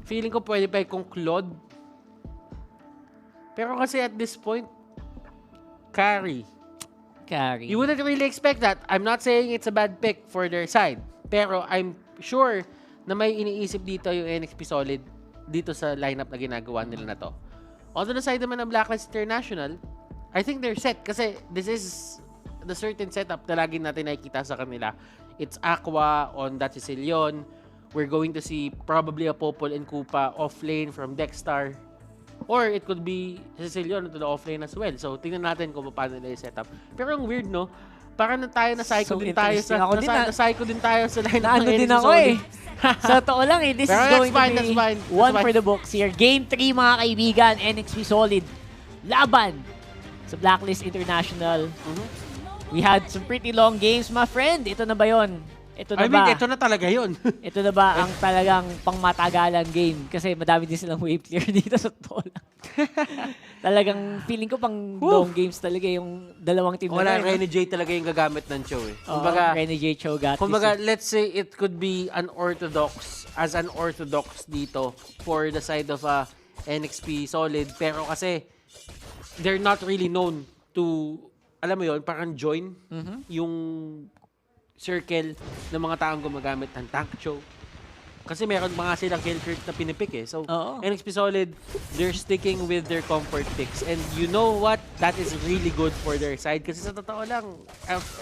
Feeling ko pwede pa kung Claude. Pero kasi at this point, carry. You wouldn't really expect that. I'm not saying it's a bad pick for their side. Pero I'm sure na may iniisip dito yung NXP Solid dito sa lineup na ginagawa nila na to. On the side naman ng Blacklist International, I think they're set kasi this is the certain setup na lagi natin nakikita sa kanila. It's Aqua on that Sicilian. We're going to see probably a Popol and Koopa off lane from Dexstar. Or it could be Sicilian to the offlane as well. So, tingnan natin kung paano nila yung setup. Pero ang weird, no? Parang na-psycho din tayo sa na-psycho din tayo sa line ng NXP din ako eh. Sa totoo lang eh, this is going to be one for the books here. Game 3 mga kaibigan, NXP Solid. Laban sa Blacklist International. We had some pretty long games, my friend. Ito na ba yun? Ito na ba? Ito na talaga yun. Ito na ba ang talagang pangmatagalang game? Kasi madami din silang wave clear dito sa totoo lang. Talagang feeling ko pang long games talaga yung dalawang team na. Wala, Rene J talaga yung gagamit ng Cho eh. Kumbaga, Rene J Cho got kumbaga, let's say it could be an orthodox dito for the side of NXP Solid. Pero kasi, they're not really known to, alam mo yun, parang join yung circle ng mga taong gumagamit ng tank show. Kasi meron mga silang kill crit na pinipik eh. So, NXP Solid, they're sticking with their comfort picks. And you know what? That is really good for their side. Kasi sa totoo lang,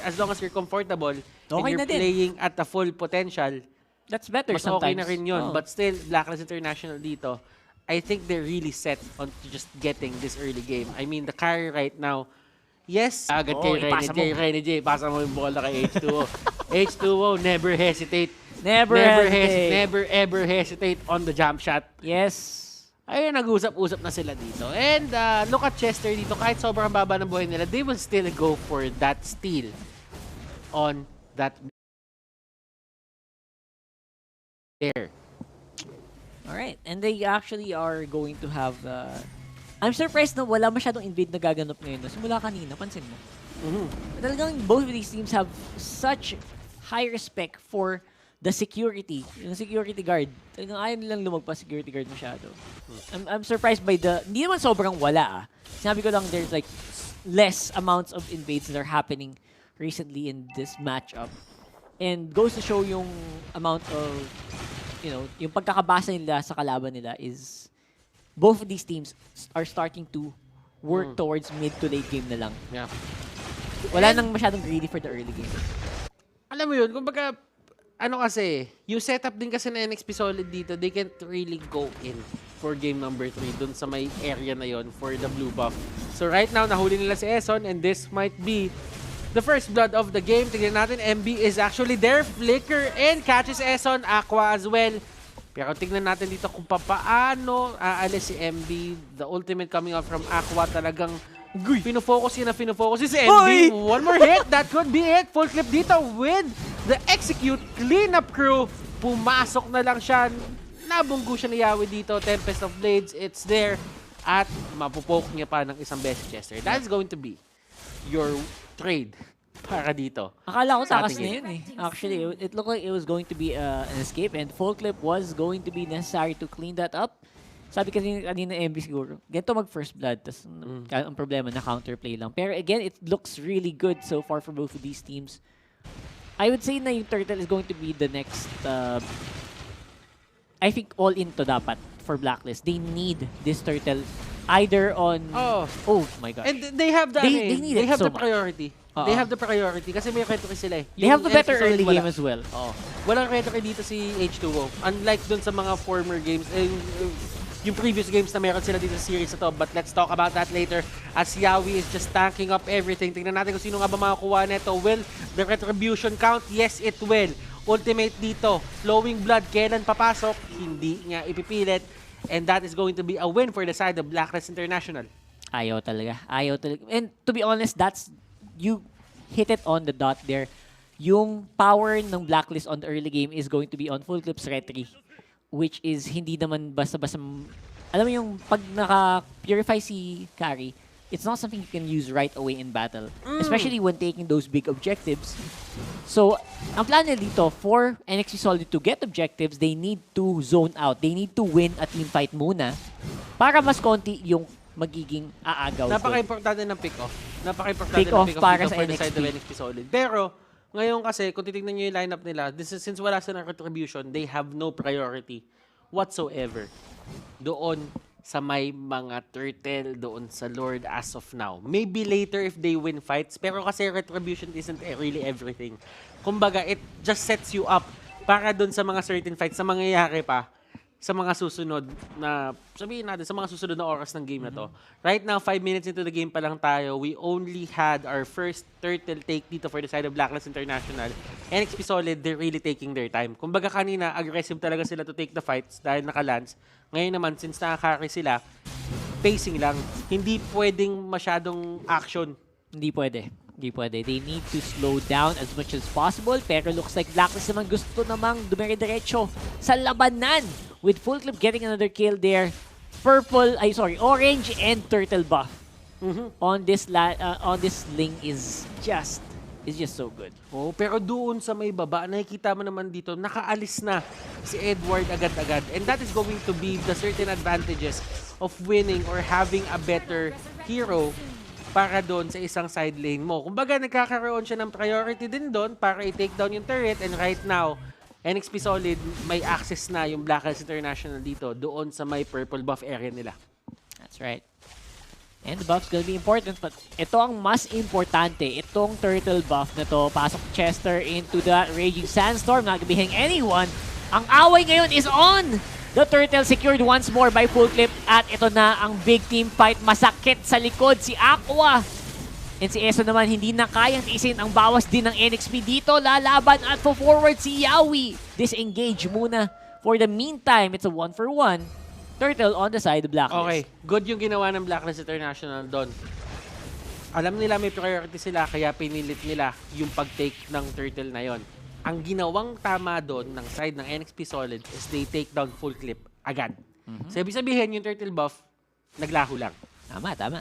as long as you're comfortable and you're playing at the full potential, that's better mas sometimes. Okay na rin yun. But still, Blacklist International dito, I think they're really set on just getting this early game. I mean, the carry right now, yes, agad kay Rene J. Pasa mo yung bola kay H2O. H2O, never hesitate. Never ever hesitate on the jump shot. Yes. Ayun, nag-usap-usap na sila dito. And look at Chester dito. Kahit sobrang baba ng buhay nila, they will still go for that steal on that there. Alright. And they actually are going to have... I'm surprised na wala masyadong invade na gaganap ngayon. Simula kanina, pansin mo. Talagang both of these teams have such high respect for the security. Yung security guard. Talagang ayaw nilang lumagpas security guard masyado. I'm surprised by the... Hindi naman sobrang wala ah. Sinabi ko lang there's like less amounts of invades that are happening recently in this matchup. And goes to show yung amount of, you know, yung pagkakabasa nila sa kalaban nila is both of these teams are starting to work towards mid to late game na lang. Yeah. Wala nang masyadong greedy for the early game. Alam mo yun, kumbaga, ano kasi, yung setup din kasi na NXP Solid dito, they can't really go in for game number 3 dun sa may area na yon for the blue buff. So right now, nahuli nila si Eson and this might be the first blood of the game. Tignan natin, MB is actually there. Flicker and catches Eson. Aqua as well. Pero tignan natin dito kung paano aalis si MB. The ultimate coming out from Aqua talagang pinofocus yun na pinofocus si MB. One more hit. That could be it. Full clip dito with the execute cleanup crew. Pumasok na lang siya. Nabunggo siya ni Yawi dito. Tempest of Blades. It's there. At mapupoke niya pa ng isang best Chester. That is going to be your trade para dito. Akala ko takas na yun eh. Actually, it looked like it was going to be an escape and full clip was going to be necessary to clean that up. Sabi kasi kanina MB siguro, ganito mag first blood, tas ang problema na counterplay lang. Pero again, it looks really good so far for both of these teams. I would say na yung Turtle is going to be the next, I think all into dapat for Blacklist. They need this Turtle either on... Oh my God. And they have the, they have the priority. They have the priority kasi may retry sila eh. They have the better early game as well. Walang retry dito si H2O. Unlike dun sa mga former games, yung previous games na meron sila dito sa series na to. But let's talk about that later as Yawi is just tanking up everything. Tingnan natin kung sino nga ba makakuha nito. Will the retribution count? Yes, it will. Ultimate dito. Flowing blood. Kailan papasok? Hindi niya ipipilit. And that is going to be a win for the side of Blacklist International. Ayaw talaga. Ayaw talaga. And to be honest, you hit it on the dot there. Yung power ng Blacklist on the early game is going to be on full clips retry, which is hindi naman basta-basta. Alam mo yung pag naka-purify si Carry, it's not something you can use right away in battle. Especially when taking those big objectives. So, ang plan nila dito, for NXT Solid to get objectives, they need to zone out. They need to win a team fight muna para mas konti yung magiging aagaw. Napaka-importante ng pick-off. Napaka-importante Pick-off ng pick-off para dito sa for the NXT. side of NXT Solid. Pero, ngayon kasi, kung titignan nyo yung lineup nila, since wala silang retribution, they have no priority whatsoever doon sa may mga turtle, doon sa Lord as of now. Maybe later if they win fights, pero kasi retribution isn't really everything. Kumbaga, it just sets you up para doon sa mga certain fights na mangyayari pa sa mga susunod na, sabihin natin, sa mga susunod na oras ng game na to. Right now, 5 minutes into the game pa lang tayo, we only had our first turtle take dito for the side of Blacklist International. NXP Solid, they're really taking their time. Kumbaga kanina, aggressive talaga sila to take the fights dahil naka-lance. Ngayon naman, since nakaka-carry sila, pacing lang. Hindi pwedeng masyadong action. Hindi pwede. Hindi pwede. They need to slow down as much as possible. Pero looks like Blacklist naman gusto namang dumire-diretso sa labanan. With Full Clip getting another kill there. Orange and turtle buff on this Ling is just so good. Oh, pero doon sa may baba, nakikita mo naman dito, nakaalis na si Edward agad-agad. And that is going to be the certain advantages of winning or having a better hero para doon sa isang side lane mo. Kumbaga, nagkakaroon siya ng priority din doon para i-take down yung turret. And right now, NXP Solid, may access na yung Blacklist International dito doon sa may purple buff area nila. That's right. And the buff's gonna be important, but ito ang mas importante. Itong turtle buff na to, pasok Chester into that Raging Sandstorm, not gonna be hitting anyone. Ang away ngayon is on! The turtle secured once more by Full Clip, at ito na ang big team fight. Masakit sa likod si Aqua. And si Eso naman hindi na kayang tiisin ang bawas din ng NXP dito. Lalaban at forward si Yawi. Disengage muna. For the meantime, it's a 1-for-1. Turtle on the side of Blacklist. Okay, good yung ginawa ng Blacklist International doon. Alam nila may priority sila, kaya pinilit nila yung pag-take ng turtle na yon. Ang ginawang tama doon ng side ng NXP Solid is they take down Full Clip agad. So, ibig sabihin, yung turtle buff, naglaho lang. Tama.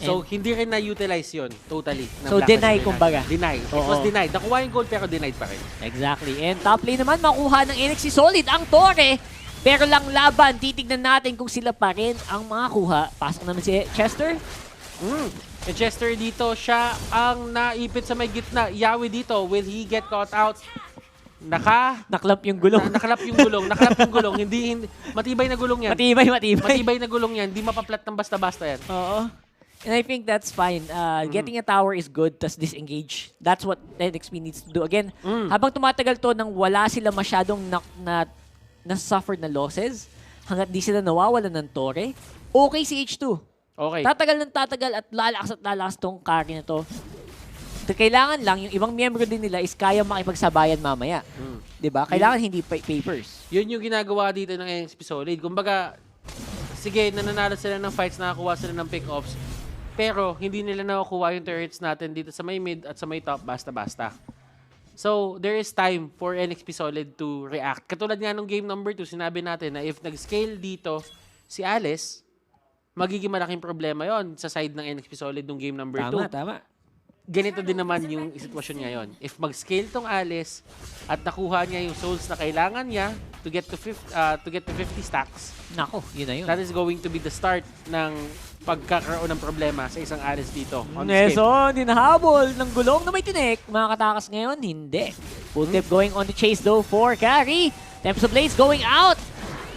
So, hindi rin na-utilize yun totally. So, deny kumbaga. Deny. It was denied. Nakuha yung goal pero denied pa rin. Exactly. And top lane naman, makuha ng NXT Solid ang Torre. Pero lang laban, titignan natin kung sila pa rin ang makakuha. Pasok naman si Chester. And Chester dito, siya ang naipit sa may gitna. Yawi dito, will he get caught out? Naklap yung gulong. Nakalap yung gulong. Nakalap yung gulong. Hindi, matibay na gulong yan. Matibay. Matibay na gulong yan. Hindi mapaplat ng basta-basta yan. Oo. And I think that's fine. Getting a tower is good, tas disengage. That's what NXP needs to do. Again, habang tumatagal to nang wala sila masyadong na-suffered na losses, hanggat di sila nawawalan ng Torre, okay si H2. Okay. Tatagal at lalakas tong carry na to. Kailangan lang, yung ibang miyembro din nila is kaya makipagsabayan mamaya. Diba? Kailangan hindi papers. Yun yung ginagawa dito ng NXP Solid. Kumbaga, sige, nananalo sila ng fights, nakakuha sila ng pick-offs, pero hindi nila nakukuha yung turrets natin dito sa may mid at sa may top basta-basta. So, there is time for NXP Solid to react. Katulad nga nung game number 2, sinabi natin na if nag-scale dito si Alice, magiging malaking problema yon sa side ng NXP Solid nung game number 2. Tama. Ganito din naman yung sitwasyon ngayon. If mag-scale tong Alice at nakuha niya yung souls na kailangan niya to get to 50 stacks, nako, yun na yun. that is going to be the start ng pagkakaroon ng problema sa isang Alice dito. Nelson, hinahabol ng gulong na may tinik. Makakatakas ngayon, hindi. Full Clip going on the chase though for carry. Tempest of Blades going out.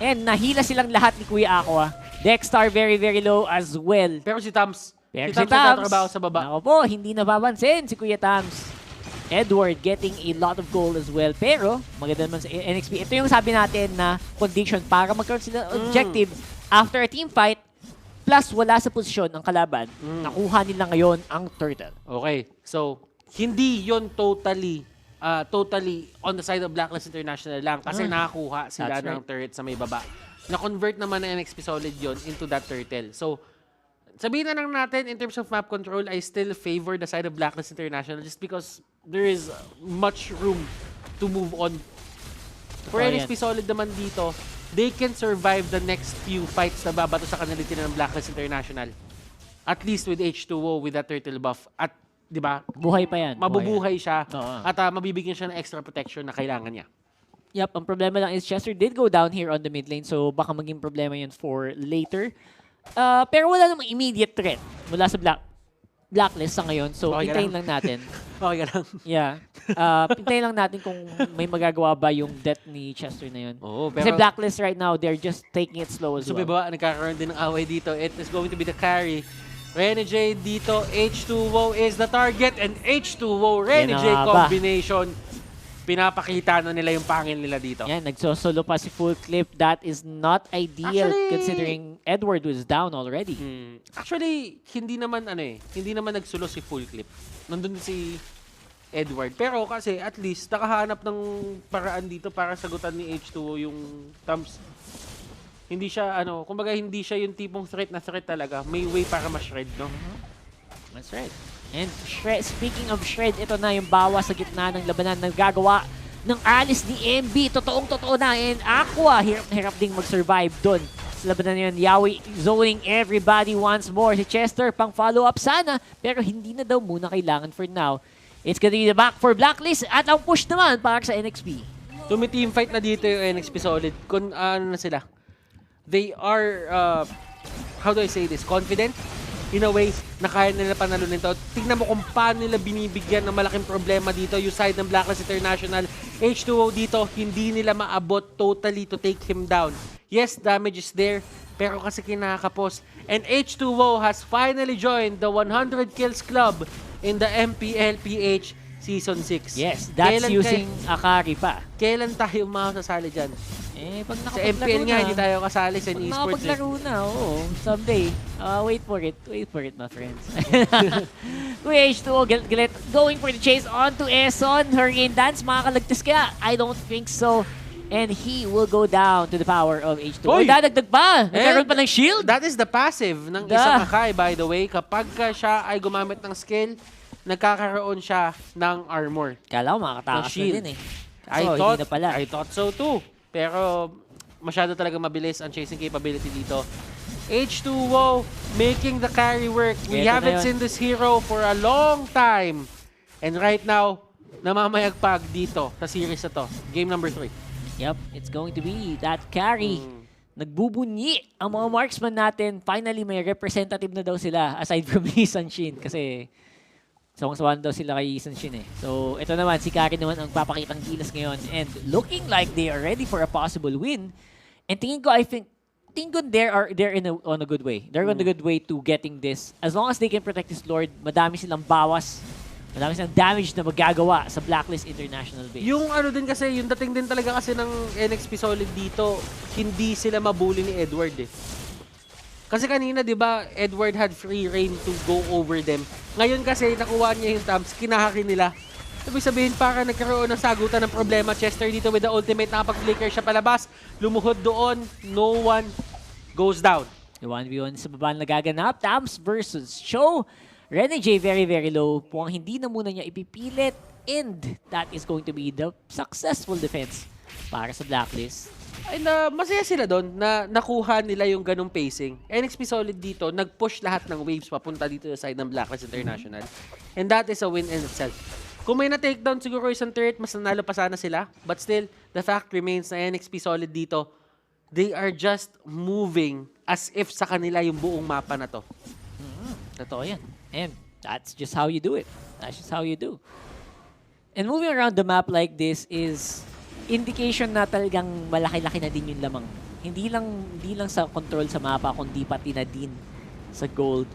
And nahila silang lahat ni Kuya Aqua. Dexter very low as well. Pero si Tams nagtatrabaho sa baba. Ako po, hindi nababansin si Kuya Tams. Edward getting a lot of goal as well. Pero, maganda naman sa NXP. Ito yung sabi natin na condition para magkaroon sila objective after a team fight. Plus, wala sa posisyon ang kalaban. Nakuha nila ngayon ang turtle. Okay. So, hindi yon totally on the side of Blacklist International lang kasi nakakuha sila ng turret sa may baba. Na-convert naman ng NXP Solid yon into that turtle. So, sabihin na lang natin, in terms of map control, I still favor the side of Blacklist International just because there is much room to move on. For NXP Solid naman dito, they can survive the next few fights na babato sa kanila ng Blacklist International. at least with H2O, with that turtle buff, at, di ba, Buhay pa yan. mabubuhay siya, Oo. at mabibigyan siya ng extra protection na kailangan niya. Yep, ang problema lang is Chester did go down here on the mid lane, so baka maging problema yun for later. Pero wala namang immediate threat mula sa Blacklist sa ngayon, so Okay ka hintayin lang. lang natin. Okay ka lang. Yeah. Hintayin lang natin kung may magagawa ba yung death ni Chester na yun. Oo, Kasi pero Blacklist right now, they're just taking it slow as so, well. ba, nagkakaroon din ng away dito. It is going to be the carry. Renegade dito, H2O is the target, and H2O Renegade Yan na nga ba? combination. Pinapakita na nila yung pangil nila dito. Yan, nagsosolo pa si Full Clip. That is not ideal Actually, considering Edward was down already. Actually, hindi naman hindi naman nagsulo si Full Clip. Nandun si Edward. Pero kasi at least nakahanap ng paraan dito para sagutan ni H2O yung thumbs. Hindi siya kumbaga hindi siya yung tipong threat na threat talaga. May way para ma-shred, no? That's right. And speaking of shred, ito na yung bawa sa gitna ng labanan na gagawa ng alis ni MB. Totoong-totoo na. And Aqua, hirap na hirap ding mag-survive dun. Sa labanan yun, Yawi zoning everybody once more. Si Chester, pang follow-up sana. Pero hindi na daw muna kailangan for now. It's gonna be the back for Blacklist. At ang push naman para sa NXP. Tumi-teamfight na dito yung NXP Solid. Kung na sila. They are, how do I say this, confident? In a way, na kaya nila panalunin to. Tingnan mo kung paano nila binibigyan ng malaking problema dito. Yung side ng Blacklist International. H2O dito, hindi nila maabot totally to take him down. Yes, damage is there, pero kasi kinakapos. And H2O has finally joined the 100 kills club in the Mpl-Ph Season 6. Yes, that's using Akari pa. Kailan tayo makasasali dyan? Pag Sa MPL nga, hindi tayo kasali sa esports. Nakapaglaro na, oo. Someday. Wait for it. Wait for it, my friends. Kuya H2O, galit. Going for the chase onto Eson. Hurricane Dance, makakalagtas kaya? I don't think so. And he will go down to the power of H2O. Hoy! Dadagdag pa! Nagkaroon pa ng shield! That is the passive ng isang Akai, by the way. Kapag siya ay gumamit ng skill, nagkakaroon siya ng armor. Kala ko makakatakas na din eh. I na pala. thought so too. Pero masyado talaga mabilis ang chasing capability dito. H2O making the carry work. We Eto haven't na yun. seen this hero for a long time. And right now, namamayagpag dito sa series na to. Game number 3. Yep, it's going to be that carry. Nagbubunyi ang mga marksman natin. Finally, may representative na daw sila aside from Isan Shin. Kasi sawang-sawan daw sila kay Isan Shin eh. So, ito naman, si Kari naman ang papakitang gilas ngayon. And looking like they are ready for a possible win. And tingin ko, they're on a good way. They're on a good way to getting this. As long as they can protect this Lord, madami silang bawas. Madami silang damage na magagawa sa Blacklist International base. Yung din kasi, yung dating din talaga kasi ng NXP Solid dito, hindi sila mabuli ni Edward eh. Kasi kanina, di ba, Edward had free reign to go over them. Ngayon kasi, nakuha niya yung tabs, kinahaki nila. Ibig sabihin, para nagkaroon ng sagutan ng problema, Chester dito with the ultimate, nakapag-flicker siya palabas, lumuhod doon, no one goes down. The 1v1 sa baba na nagaganap, Tams versus Cho. Renegade very, very low. Mukhang hindi na muna niya ipipilit. And that is going to be the successful defense para sa Blacklist. Ay, masaya sila doon na nakuha nila yung ganong pacing. NXP Solid dito, nag-push lahat ng waves papunta dito sa side ng Blacklist International. And that is a win in itself. Kung may na-takedown siguro isang turret, mas nanalo pa sana sila. But still, the fact remains na NXP Solid dito, they are just moving as if sa kanila yung buong mapa na to. Totoo yan. And that's just how you do it. That's just how you do. And moving around the map like this is indication na talagang malaki-laki na din yung lamang. Hindi lang sa control sa mapa, kundi pati na din sa gold.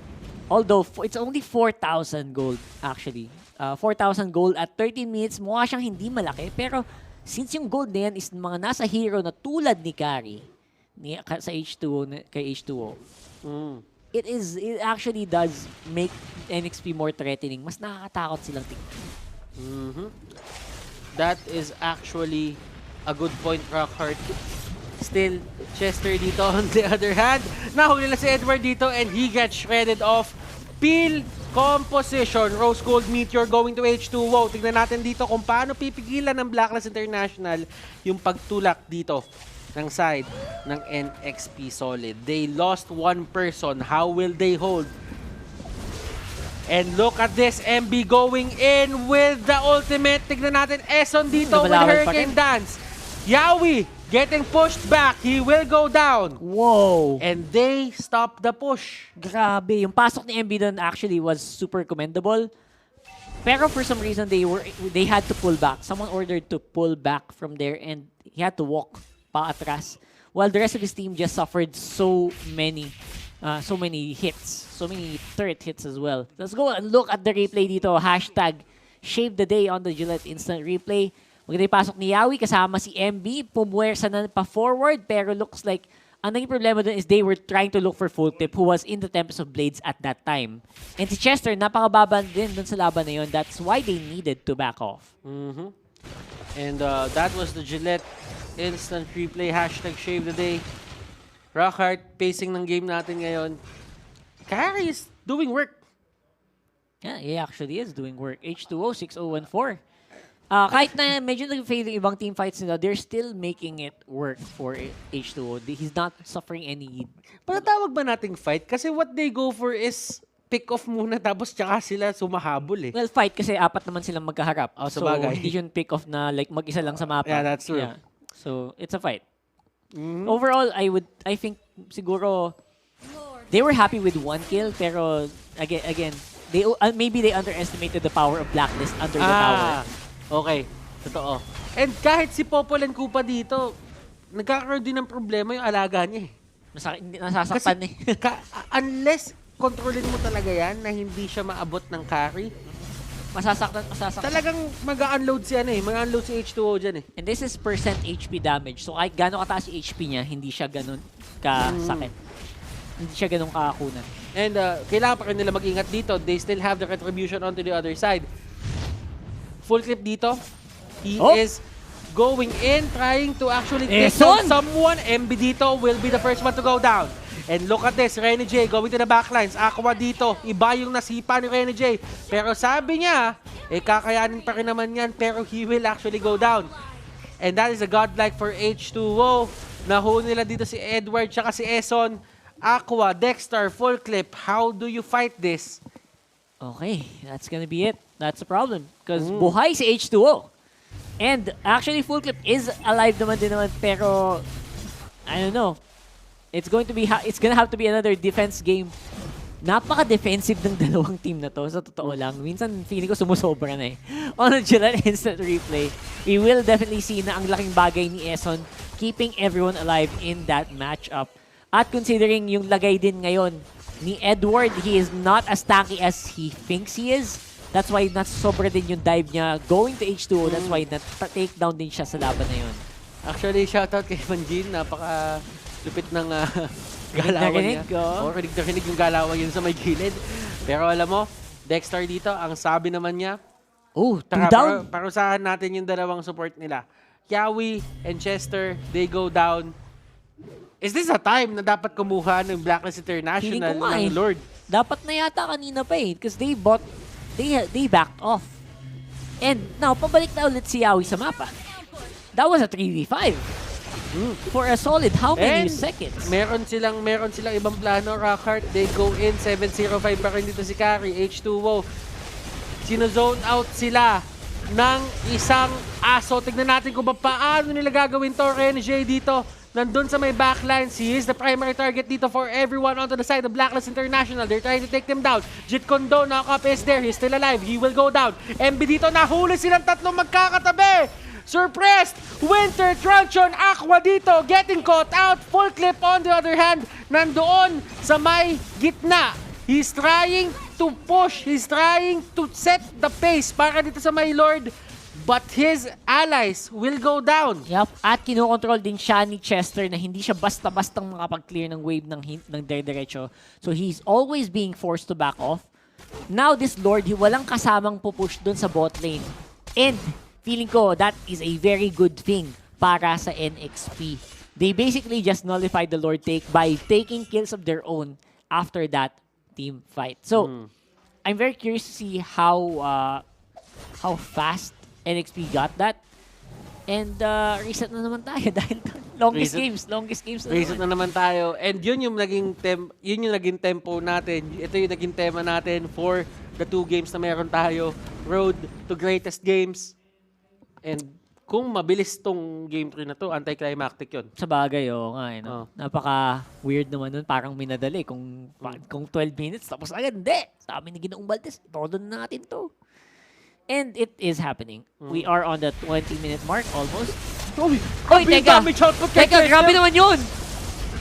Although, it's only 4,000 gold actually. 4,000 gold at 13 minutes, mukha siyang hindi malaki. Pero since yung gold na yan is mga nasa hero na tulad ni Kari, sa H2O, kay H2O, it actually does make NXP more threatening. Mas nakakatakot silang tingnan. That is actually a good point, Rockheart. Still, Chester dito on the other hand. Nahuli nila si Edward dito and he gets shredded off. Peel composition. Rose Gold Meteor going to H2O. Tignan natin dito kung paano pipigilan ng Blacklist International yung pagtulak dito ng side ng NXP Solid. They lost one person. How will they hold And look at this, MB going in with the ultimate. Tignan natin, Eson dito with Lumalaban pa Hurricane rin. Dance. Yawi getting pushed back. He will go down. Whoa! And they stop the push. Grabe. Yung pasok ni MB doon actually was super commendable. Pero for some reason, they had to pull back. Someone ordered to pull back from there and he had to walk pa atras. While the rest of his team just suffered so many hits. So many turret hits as well. Let's go and look at the replay dito. Hashtag Shave the Day on the Gillette Instant Replay. Maganda yung pasok ni Yawi kasama si MB. Pumuwersa na pa-forward pero looks like ang naging problema dun is they were trying to look for Full Clip who was in the Tempest of Blades at that time. And si Chester, napakababa din dun sa laban na yun. That's why they needed to back off. And that was the Gillette Instant Replay. Hashtag Shave the Day. Rockhart, pacing ng game natin ngayon. Carry is doing work. Yeah, he actually is doing work. H2O, 6-0-1-4. Kahit na medyo nag-fail yung ibang team fights nila, they're still making it work for H2O. He's not suffering any... Patatawag ba nating fight? Kasi what they go for is pick off muna tapos tsaka sila sumahabol eh. Well, fight kasi apat naman silang magkaharap. Oh, so, sabagay. hindi yun pick off na like mag-isa lang sa mapa. Yeah, that's true. Yeah. So, it's a fight. Overall, I think siguro they were happy with 1 kill pero again they maybe they underestimated the power of Blacklist under the tower. Okay. Totoo. And kahit si Popol and Koopa dito, nagkakaroon din ng problema yung alaga niya eh. Nasasaktan eh. Unless kontrolin mo talaga yan na hindi siya maabot ng carry, masasaktan. talagang mag-unload si mag-unload si H2O dyan eh. And this is percent HP damage. So kahit gano'ng kataas yung HP niya, hindi siya ganun kasakit. Hindi siya ganun kakakunan. And kailangan pa rin nila mag-ingat dito. They still have the retribution onto the other side. Full clip dito. He is going in, trying to actually take down someone. MB dito will be the first one to go down. And look at this, Rene J going to the backlines. Aqua dito, iba yung nasipa ni Rene J. Pero sabi niya, kakayanin pa rin naman yan, pero he will actually go down. And that is a godlike for H2O. Nahuli nila dito si Edward tsaka si Eson. Aqua, Dexter, full clip. How do you fight this? Okay, that's gonna be it. That's a problem. Because buhay si H2O. And actually, full clip is alive naman din naman, pero I don't know. It's gonna have to be another defense game. Napaka-defensive ng dalawang team na to, sa totoo lang. Minsan, feeling ko sumusobra na eh. On a Gillette Instant Replay, we will definitely see na ang laking bagay ni Eson keeping everyone alive in that matchup. At considering yung lagay din ngayon ni Edward, he is not as tanky as he thinks he is. That's why sobra din yung dive niya going to H2O. That's why na-take down din siya sa laban na yun. Actually, shoutout kay Manjin. Napaka-lupit ng galawan niya. Rinig na rinig yung galawan yun sa may gilid. Pero alam mo, Dexter dito, ang sabi naman niya, down. Parusahan natin yung dalawang support nila. Yawi and Chester, they go down. Is this a time na dapat kumuha ng Blacklist International ng Lord? Dapat na yata kanina pa eh. Because they backed off. And now, pabalik na ulit si Yawi sa mapa. That was a 3v5. For a solid how many seconds? Meron silang ibang plano, Rockhart. They go in, 7-0-5 pa rin dito si Carry, H2O. Sino-zone out sila ng isang aso. Tignan natin kung paano nila gagawin to. RNJ dito, nandun sa may backlines. He is the primary target dito for everyone onto the side of Blacklist International. They're trying to take them down. Jit Kondo, knock-up is there. He's still alive. He will go down. MB dito, nahuli silang tatlong magkakatabi. Surprised! Winter Truncheon, Aqua dito, getting caught out. Full clip on the other hand, nandoon sa may gitna. He's trying to push, he's trying to set the pace para dito sa may Lord. But his allies will go down. Yup, at kinokontrol din siya ni Chester na hindi siya basta-bastang makapag-clear ng wave ng dire-diretso. So he's always being forced to back off. Now this Lord, walang kasamang pupush dun sa bot lane. And feeling ko, that is a very good thing para sa NXP. They basically just nullified the Lord take by taking kills of their own after that team fight. So, I'm very curious to see how fast NXP got that. And reset na naman tayo dahil Longest Reset. games. Longest games na Reset naman. na naman tayo. And yun yung naging tempo natin. Ito yung naging tema natin for the 2 games na meron tayo. Road to greatest games. And kung mabilis tong game 3 na to, anticlimactic yun. Sa bagay, nga eh. No? Oh. Napaka-weird naman nun. Parang minadali. Kung 12 minutes, tapos agad. Hindi! Sabi ni Ginoong Valdez, todo na natin to. And it is happening. We are on the 20-minute mark almost. Oy, teka! Teka, grabe naman yun!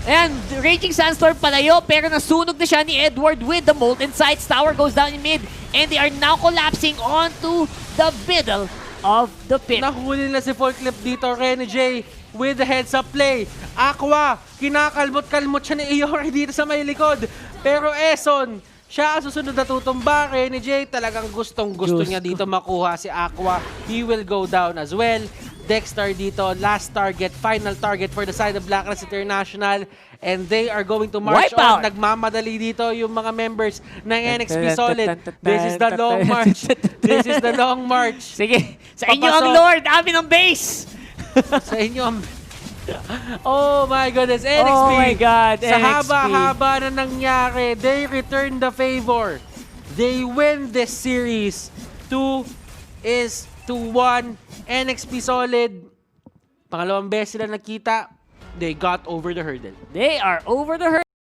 Ayan, Raging Sandstorm palayo, pero nasunog na siya ni Edward with the Molten Sights. Tower goes down in mid, and they are now collapsing onto the middle of the pit. Nahuli na si Folklip dito, Rene J, with the heads-up play. Aqua, kinakalmot-kalmot siya ni Iori dito sa may likod. Pero Eson, siya ang susunod na tutumba. Rene J, talagang gustong-gusto niya dito makuha si Aqua. He will go down as well. Dexter dito, last target, final target for the side of Blacklist International. And they are going to march on. Nagmamadali dito yung mga members ng NXP Solid. This is the long march. This is the long march. Sige, sa inyo ang Lord, amin ang base! Sa inyo ang... Oh my goodness, NXP. Oh my God, Sa NXP. haba-haba na nangyari, they return the favor. They win this series. 2-1. NXP Solid. Pangalawang beses sila nakita. They got over the hurdle. They are over the hurdle.